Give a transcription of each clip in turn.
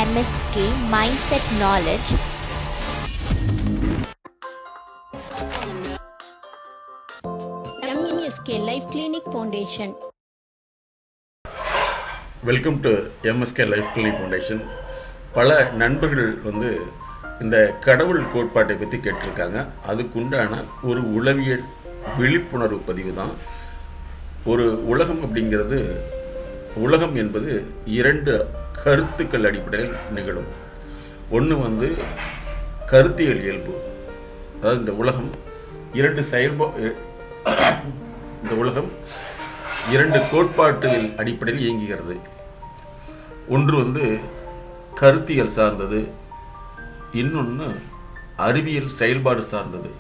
MSK Mindset Knowledge. MSK Life Clinic Foundation. Welcome to MSK life clinic foundation. பல நண்பர்கள் இந்த கடவுள் கோட்பாட்டை பற்றி கேட்டிருக்காங்க. அதுக்குண்டான ஒரு உளவியல் விழிப்புணர்வு பதிவு தான். ஒரு உலகம் அப்படிங்கிறது, உலகம் என்பது இரண்டு கருத்துக்கள் அடிப்படையில் நிகழும். ஒன்று கருத்தியல் இயல்பு, அதாவது இந்த உலகம் இரண்டு கோட்பாட்டுகள் அடிப்படையில் இயங்குகிறது. ஒன்று கருத்தியல் சார்ந்தது, இன்னொன்று அறிவியல் செயல்பாடு சார்ந்தது.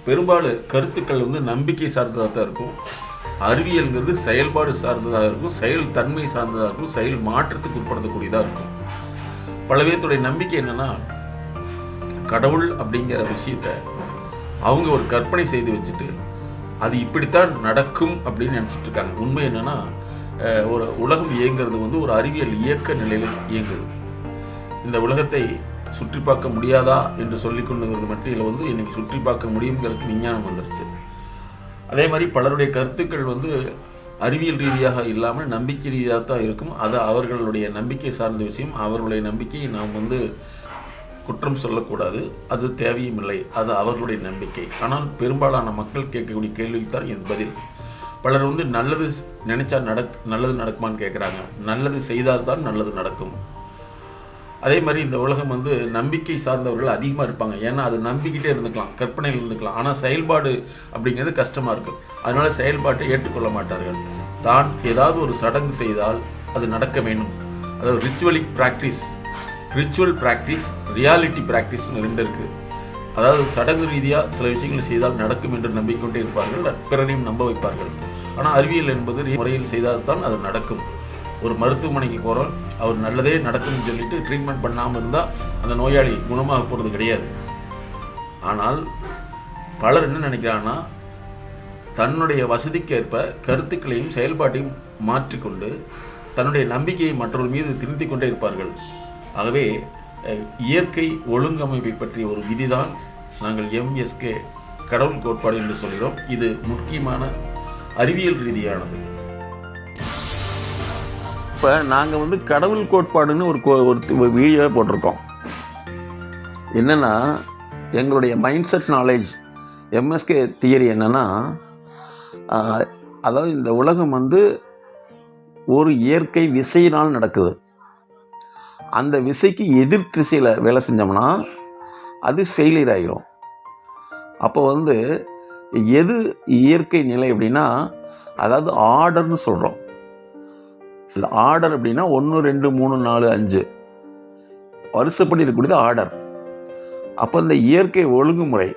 பெரும்பாலும் கருத்துக்கள் நம்பிக்கை சார்ந்ததாக தான் இருக்கும். அறிவியல்ங்கிறது செயல்பாடு சார்ந்ததாக இருக்கும், செயல் தன்மை சார்ந்ததாக இருக்கும், செயல் மாற்றத்துக்கு உட்படுத்தக்கூடியதாக இருக்கும். பல பேர்த்துடைய நம்பிக்கை என்னன்னா, கடவுள் அப்படிங்கிற விஷயத்தை அவங்க ஒரு கற்பனை செய்து வச்சுட்டு அது இப்படித்தான் நடக்கும் அப்படின்னு நினச்சிட்டு இருக்காங்க. உண்மை என்னன்னா, ஒரு உலகம் இயங்கிறது ஒரு அறிவியல் இயக்க நிலையில் இயங்குது. இந்த உலகத்தை சுற்றி பார்க்க முடியாதா என்று சொல்லிக் கொண்டு மத்தியில் இன்னைக்கு சுற்றி பார்க்க முடியுங்கிறதுக்கு விஞ்ஞானம் வந்துருச்சு. அதே மாதிரி பலருடைய கருத்துக்கள் அறிவியல் ரீதியாக இல்லாமல் நம்பிக்கை ரீதியாக தான் இருக்கும். அது அவர்களுடைய நம்பிக்கை சார்ந்த விஷயம். அவர்களுடைய நம்பிக்கையை நாம் குற்றம் சொல்லக்கூடாது, அது தேவையும் இல்லை, அது அவர்களுடைய நம்பிக்கை. ஆனால் பெரும்பாலான மக்கள் கேட்கக்கூடிய கேள்விக்குத்தான் என் பதில். பலர் நல்லது நினைச்சா நல்லது நடக்குமான்னு கேட்குறாங்க. நல்லது செய்தால்தான் நல்லது நடக்கும். அதே மாதிரி இந்த உலகம் நம்பிக்கை சார்ந்தவர்கள் அதிகமாக இருப்பாங்க. ஏன்னா அது நம்பிக்கிட்டே இருந்துக்கலாம், கற்பனையில் இருந்துக்கலாம். ஆனால் செயல்பாடு அப்படிங்கிறது கஷ்டமாக இருக்கும். அதனால செயல்பாட்டை ஏற்றுக்கொள்ள மாட்டார்கள். தான் ஏதாவது ஒரு சடங்கு செய்தால் அது நடக்க வேண்டும். அதாவது ரிச்சுவல் ப்ராக்டிஸ், ரியாலிட்டி ப்ராக்டிஸ்னு ரெண்டு இருக்குது. அதாவது சடங்கு ரீதியாக சில விஷயங்களை செய்தால் நடக்கும் என்று நம்பிக்கொண்டே இருப்பார்கள், பிறரையும் நம்ப வைப்பார்கள். ஆனால் அறிவியல் என்பது முறையில் செய்தால்தான் அது நடக்கும். ஒரு மருத்துவமனைக்கு போகிறோம், அவர் நல்லதே நடக்கும்னு சொல்லிட்டு ட்ரீட்மெண்ட் பண்ணாமல் இருந்தால் அந்த நோயாளி குணமாக போகிறது கிடையாது. ஆனால் பலர் என்ன நினைக்கிறாங்கன்னா, தன்னுடைய வசதிக்கேற்ப கருத்துக்களையும் செயல்பாட்டையும் மாற்றிக்கொண்டு தன்னுடைய நம்பிக்கையை மற்றொரு மீது திருத்திக் கொண்டே இருப்பார்கள். ஆகவே இயற்கை ஒழுங்கமைப்பை பற்றிய ஒரு விதிதான் நாங்கள் MSK கடவுள் கோட்பாடு என்று சொல்கிறோம். இது முக்கியமான அறிவியல் ரீதியானது. இப்போ நாங்கள் கடவுள் கோட்பாடுன்னு ஒரு வீடியோவை போட்டிருக்கோம். என்னென்னா, எங்களுடைய mind set knowledge MSK theory என்னென்னா, அதாவது இந்த உலகம் ஒரு இயற்கை விசையினால் நடக்குது. அந்த விசைக்கு எதிர் திசையில் வேலை செஞ்சோம்னா அது ஃபெயிலியர் ஆகிரும். அப்போ எது இயற்கை நிலை அப்படின்னா, அதாவது ஆர்டர்னு சொல்கிறோம். இல்லை, ஆர்டர் அப்படின்னா 1 2 3 4 5 வருஷப்படி இருக்கக்கூடியது ஆர்டர். அப்போ இந்த இயற்கை ஒழுங்குமுறை,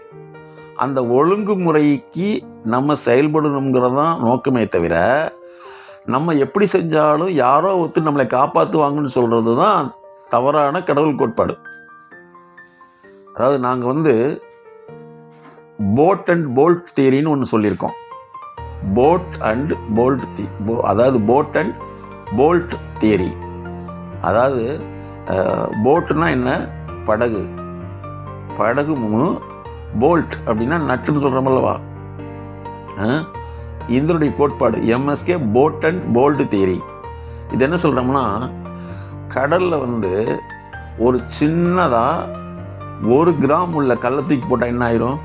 அந்த ஒழுங்குமுறைக்கு நம்ம செயல்படணுங்கிறது தான் நோக்கமே தவிர, நம்ம எப்படி செஞ்சாலும் யாரோ நம்மளை காப்பாற்றுவாங்கன்னு சொல்கிறது தான் தவறான கடவுள் கோட்பாடு. அதாவது நாங்கள் போட் அண்ட் போல்ட் தியரின்னு ஒன்று சொல்லியிருக்கோம். Boat and bolt theory. அதாவது போட்டுனா என்ன, படகு. படகு போல்ட் அப்படின்னா நட்டுன்னு சொல்கிறோமல்லவா. இதனுடைய கோட்பாடு MSK boat and bolt theory. இது என்ன சொல்கிறோம்னா, கடலில் ஒரு சின்னதாக 1 கிராம் உள்ள கல்லை தூக்கி போட்டால் என்ன ஆயிரும்,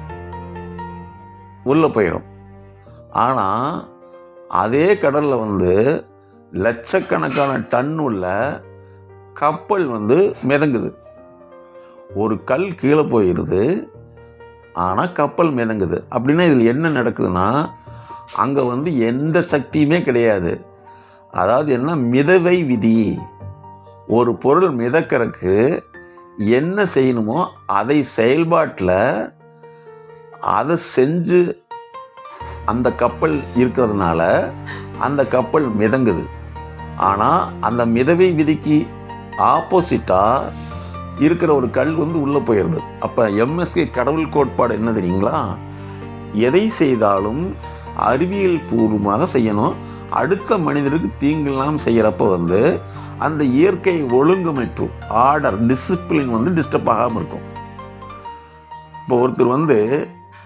உள்ளே போயிடும். ஆனால் அதே கடலில் லட்சக்கணக்கான டன் உள்ள கப்பல் மிதங்குது. ஒரு கல் கீழே போயிடுது, ஆனால் கப்பல் மிதங்குது. அப்படின்னா இதில் என்ன நடக்குதுன்னா, அங்கே எந்த சக்தியுமே கிடையாது. அதாவது என்ன, மிதவை விதி. ஒரு பொருள் மிதக்கிறதுக்கு என்ன செய்யணுமோ அதை செயல்பாட்டில் அதை செஞ்சு அந்த கப்பல் இருக்கிறதுனால அந்த கப்பல் மிதங்குது. ஆனால் அந்த மிதவை விதிக்கு ஆப்போசிட்டாக இருக்கிற ஒரு கல் உள்ளே போயிடுது. அப்போ MSK கடவுள் கோட்பாடு என்ன தெரியுங்களா, எதை செய்தாலும் அறிவியல் பூர்வமாக செய்யணும். அடுத்த மனிதருக்கு தீங்கில்லாம் செய்கிறப்ப அந்த இயற்கை ஒழுங்கமைப்பு, ஆர்டர், டிசிப்ளின் டிஸ்டர்ப் ஆகாமல் இருக்கும். இப்போ ஒருத்தர்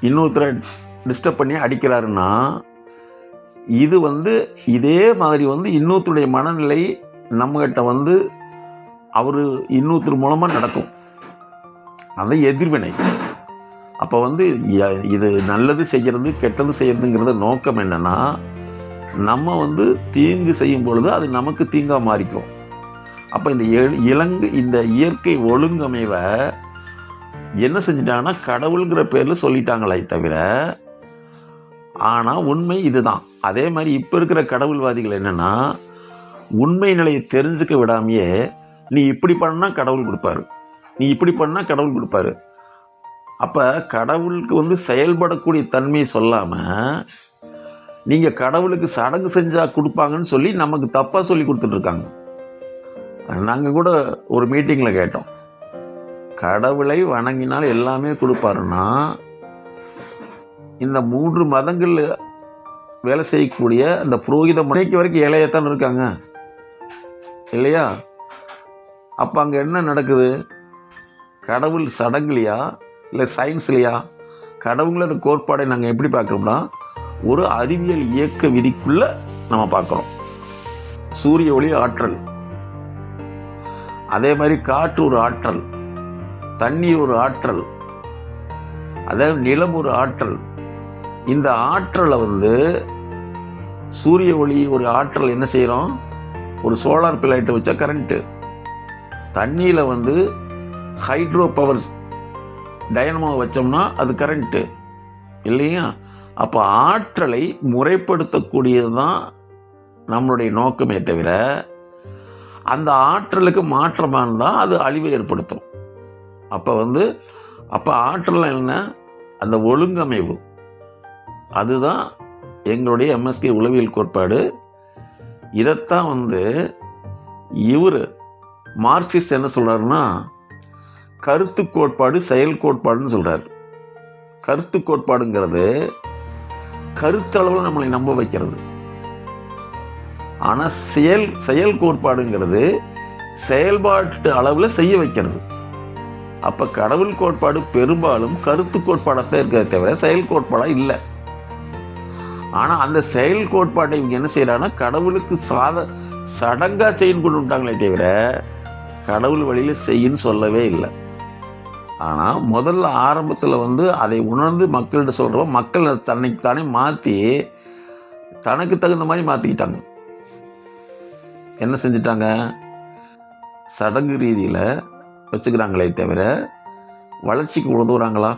இன்னொருத்தரை டிஸ்டர்ப் பண்ணி அடிக்கிறாருன்னா இது இதே மாதிரி இன்னொருத்தருடைய மனநிலை நம்மகிட்ட அவர் இன்னொருத்தர் மூலமாக நடக்கும். அது எதிர்வினை. அப்போ இது நல்லது செய்கிறது கெட்டது செய்கிறதுங்கிறத நோக்கம் என்னென்னா, நம்ம தீங்கு செய்யும் பொழுது அது நமக்கு தீங்காக மாறிக்கும். அப்போ இந்த இயற்கை ஒழுங்கமைவை என்ன செஞ்சிட்டாங்கன்னா கடவுளுங்கிற பேரில் சொல்லிட்டாங்களே தவிர, ஆனால் உண்மை இதுதான். அதே மாதிரி இப்போ இருக்கிற கடவுள்வாதிகள் என்னென்னா, உண்மை நிலையை தெரிஞ்சுக்க விடாமையே நீ இப்படி பண்ணால் கடவுள் கொடுப்பாரு, நீ இப்படி பண்ணால் கடவுள் கொடுப்பாரு. அப்போ கடவுளுக்கு செயல்படக்கூடிய தன்மையை சொல்லாமல் நீங்கள் கடவுளுக்கு சடங்கு செஞ்சால் கொடுப்பாங்கன்னு சொல்லி நமக்கு தப்பாக சொல்லி கொடுத்துட்ருக்காங்க. நாங்கள் கூட ஒரு மீட்டிங்கில் கேட்டோம், கடவுளை வணங்கினால் எல்லாமே கொடுப்பாருன்னா இந்த 3 மதங்கள் வேலை செய்யக்கூடிய அந்த புரோகித முறைக்கு வரைக்கும் ஏழையத்தான் இருக்காங்க இல்லையா? அப்போ அங்கே என்ன நடக்குது? கடவுள் சடங்குலையா இல்லை சயின்ஸ்லையா? கடவுளோட கோட்பாடை நாங்கள் எப்படி பார்க்குறோம்னா ஒரு அறிவியல் இயக்க விதிக்குள்ளே நம்ம பார்க்குறோம். சூரிய ஒளி ஆற்றல், அதே மாதிரி காற்று ஒரு ஆற்றல், தண்ணீர் ஒரு ஆற்றல், அதாவது நிலம் ஒரு ஆற்றல். இந்த ஆற்றலை சூரிய ஒளி ஒரு ஆற்றல் என்ன செய்கிறோம், ஒரு சோலார் பிளேட்டை வச்சா கரண்ட்டு. தண்ணியில் ஹைட்ரோ பவர்ஸ் டைனமோ வச்சோம்னா அது கரண்ட்டு இல்லையா? அப்போ ஆற்றலை முறைப்படுத்தக்கூடியது தான் நம்மளுடைய நோக்கமே தவிர, அந்த ஆற்றலுக்கு மாற்றமாக இருந்தால் அது அழிவை ஏற்படுத்தும். அப்போ ஆற்றல் என்ன? அந்த ஒழுங்கமைவு. அதுதான் எங்களுடைய எம்எஸ்கே உளவியல் கோட்பாடு. இதைத்தான் இவர் மார்க்சிஸ்ட் என்ன சொல்கிறாருன்னா கருத்து கோட்பாடு செயல் கோட்பாடுன்னு சொல்கிறார். கருத்து கோட்பாடுங்கிறது கருத்தளவில் நம்மளை நம்ப வைக்கிறது. ஆனால் செயல் கோட்பாடுங்கிறது செயல்பாட்டு அளவில் செய்ய வைக்கிறது. அப்போ கடவுள் கோட்பாடு பெரும்பாலும் கருத்து கோட்பாடாக இருக்கிறத தவிர செயல் கோட்பாடாக இல்லை. ஆனால் அந்த செயல் கோட்பாட்டை இவங்க என்ன செய்யறாங்கன்னா கடவுளுக்கு சடங்காக செய்யன்னு கொண்டு விட்டாங்களே தவிர கடவுள் வழியில் செய்யின்னு சொல்லவே இல்லை. ஆனால் முதல்ல ஆரம்பத்தில் அதை உணர்ந்து மக்கள்கிட்ட சொல்கிறப்ப மக்கள் தன்னைத்தானே மாற்றி தனக்கு தகுந்த மாதிரி மாற்றிக்கிட்டாங்க. என்ன செஞ்சிட்டாங்க? சடங்கு ரீதியில் வச்சுக்கிறாங்களே தவிர வளர்ச்சிக்கு உதவுறாங்களா?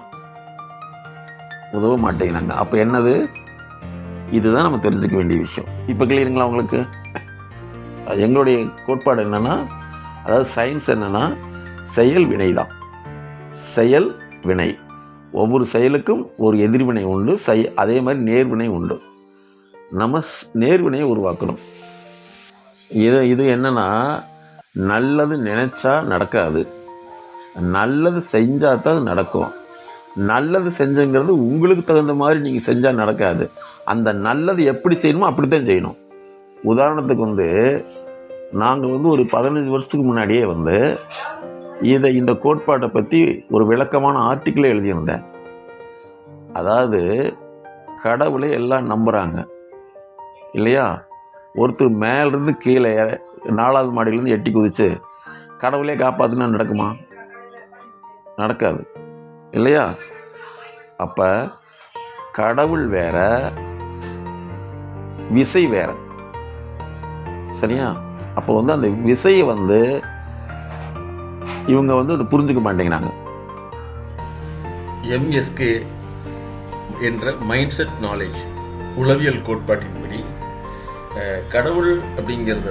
உதவ மாட்டேங்கிறாங்க. அப்போ என்னது? இதுதான் நம்ம தெரிஞ்சுக்க வேண்டிய விஷயம். இப்போ கிளியருங்களா உங்களுக்கு? எங்களுடைய கோட்பாடு என்னென்னா, அதாவது சயின்ஸ் என்னென்னா செயல் வினை தான். செயல் வினை, ஒவ்வொரு செயலுக்கும் ஒரு எதிர்வினை உண்டு, அதே மாதிரி நேர்வினை உண்டு. நம்ம நேர்வினையை உருவாக்கணும். இது என்னென்னா, நல்லது நினைச்சா நடக்காது, நல்லது செஞ்சால் தான் அது நடக்கும். நல்லது செஞ்சுங்கிறது உங்களுக்கு தகுந்த மாதிரி நீங்கள் செஞ்சால் நடக்காது. அந்த நல்லது எப்படி செய்யணுமோ அப்படி தான் செய்யணும். உதாரணத்துக்கு நாங்கள் ஒரு 15 வருஷத்துக்கு முன்னாடியே இந்த கோட்பாட்டை பற்றி ஒரு விளக்கமான ஆர்டிக்கிளே எழுதியிருந்தேன். அதாவது கடவுளை எல்லாம் நம்புகிறாங்க இல்லையா? ஒருத்தர் மேலிருந்து கீழே 4வது மாடியிலேருந்து எட்டி குதிச்சு கடவுளே காப்பாற்றுனா நடக்குமா? நடக்காது இல்லையா? அப்போ கடவுள் வேற, விசை வேற, சரியா? அப்போ அந்த விசையை இவங்க அதை புரிஞ்சுக்க மாட்டேங்கிறாங்க. எம்எஸ்கே என்ற மைண்ட் செட் நாலேஜ் உளவியல் கோட்பாட்டின்படி கடவுள் அப்படிங்கிறத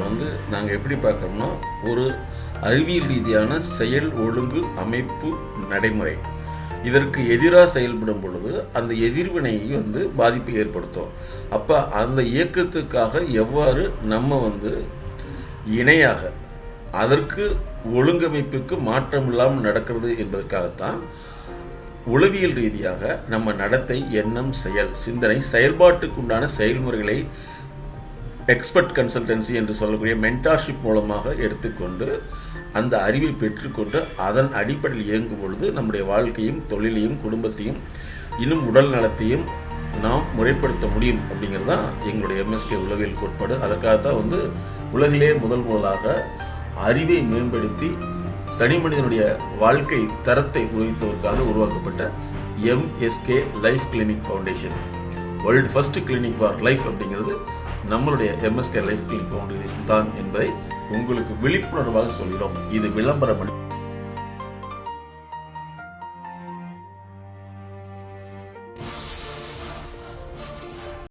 நாங்கள் எப்படி பார்க்கறோம்னா ஒரு அறிவியல் ரீதியான செயல் ஒழுங்கு அமைப்பு நடைமுறை. இதற்கு எதிராக செயல்படும் பொழுது அந்த எதிர்வினையை பாதிப்பை ஏற்படுத்தும். அப்போ அந்த இயக்கத்துக்காக எவ்வாறு நம்ம இணையாக அதற்கு ஒழுங்கமைப்புக்கு மாற்றம் இல்லாமல் நடக்கிறது என்பதற்காகத்தான் உளவியல் ரீதியாக நம்ம நடத்தை, எண்ணம், செயல், சிந்தனை, செயல்பாட்டுக்குண்டான செயல்முறைகளை எக்ஸ்பர்ட் கன்சல்டன்சி என்று சொல்லக்கூடிய மென்டார்ஷிப் மூலமாக எடுத்துக்கொண்டு அந்த அறிவை பெற்றுக்கொண்டு அதன் அடிப்படையில் இயங்கும் பொழுது நம்முடைய வாழ்க்கையும், தொழிலையும், குடும்பத்தையும், இன்னும் உடல் நலத்தையும் நாம் முறைப்படுத்த முடியும் அப்படிங்கிறது தான் எங்களுடைய MSK உளவியல் கோட்பாடு. அதற்காகத்தான் உலகிலே முதலாக அறிவை மேம்படுத்தி தனி மனிதனுடைய வாழ்க்கை தரத்தை உயர்த்துவதற்காக உருவாக்கப்பட்ட MSK life clinic foundation, world first clinic for life அப்படிங்கிறது நம்மளுடைய MSK லைஃப் கிளினிக் ஃபவுண்டேஷன் தான் என்பதை உங்களுக்கு விழிப்புணர்வாக சொல்கிறோம். இது விளம்பரம்